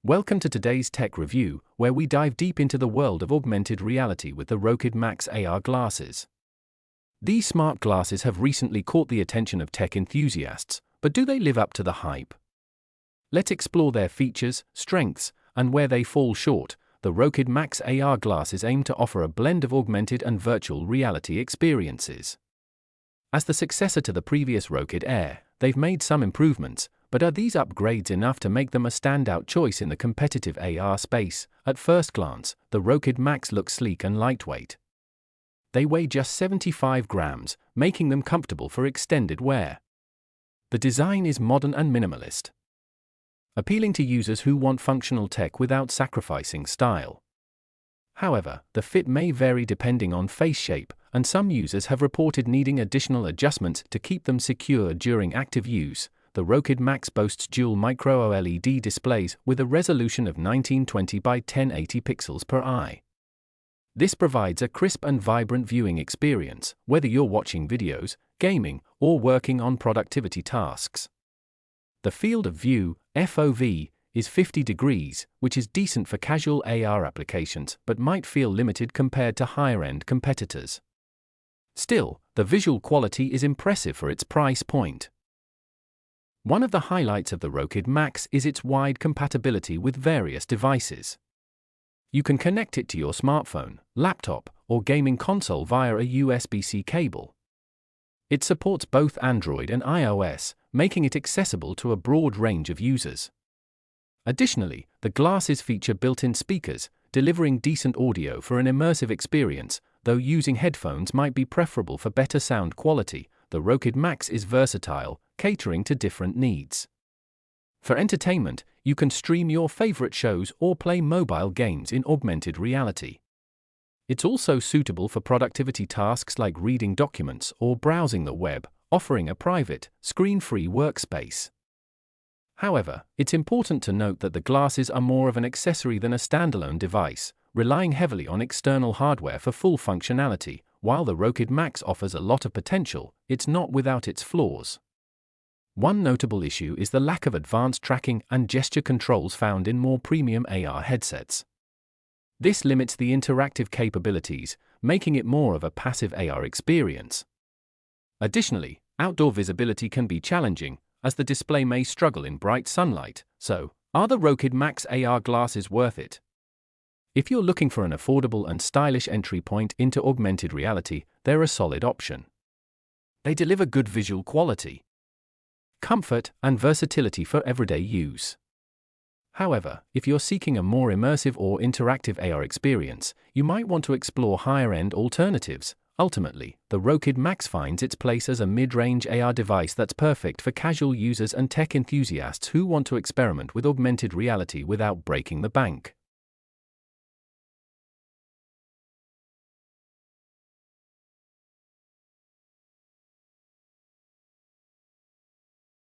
Welcome to today's tech review, where we dive deep into the world of augmented reality with the Rokid Max AR Glasses. These smart glasses have recently caught the attention of tech enthusiasts, but do they live up to the hype? Let's explore their features, strengths, and where they fall short. The Rokid Max AR Glasses aim to offer a blend of augmented and virtual reality experiences. As the successor to the previous Rokid Air, they've made some improvements, but are these upgrades enough to make them a standout choice in the competitive AR space? At first glance, the Rokid Max look sleek and lightweight. They weigh just 75 grams, making them comfortable for extended wear. The design is modern and minimalist, appealing to users who want functional tech without sacrificing style. However, the fit may vary depending on face shape, and some users have reported needing additional adjustments to keep them secure during active use. The Rokid Max boasts dual micro-OLED displays with a resolution of 1920 by 1080 pixels per eye. This provides a crisp and vibrant viewing experience, whether you're watching videos, gaming, or working on productivity tasks. The field of view, FOV, is 50 degrees, which is decent for casual AR applications but might feel limited compared to higher-end competitors. Still, the visual quality is impressive for its price point. One of the highlights of the Rokid Max is its wide compatibility with various devices. You can connect it to your smartphone, laptop, or gaming console via a USB-C cable. It supports both Android and iOS, making it accessible to a broad range of users. Additionally, the glasses feature built-in speakers, delivering decent audio for an immersive experience, though using headphones might be preferable for better sound quality. The Rokid Max is versatile, catering to different needs. For entertainment, you can stream your favorite shows or play mobile games in augmented reality. It's also suitable for productivity tasks like reading documents or browsing the web, offering a private, screen-free workspace. However, it's important to note that the glasses are more of an accessory than a standalone device, relying heavily on external hardware for full functionality. While the Rokid Max offers a lot of potential, it's not without its flaws. One notable issue is the lack of advanced tracking and gesture controls found in more premium AR headsets. This limits the interactive capabilities, making it more of a passive AR experience. Additionally, outdoor visibility can be challenging, as the display may struggle in bright sunlight. So, are the Rokid Max AR glasses worth it? If you're looking for an affordable and stylish entry point into augmented reality, they're a solid option. They deliver good visual quality, comfort, and versatility for everyday use. However, if you're seeking a more immersive or interactive AR experience, you might want to explore higher-end alternatives. Ultimately, the Rokid Max finds its place as a mid-range AR device that's perfect for casual users and tech enthusiasts who want to experiment with augmented reality without breaking the bank.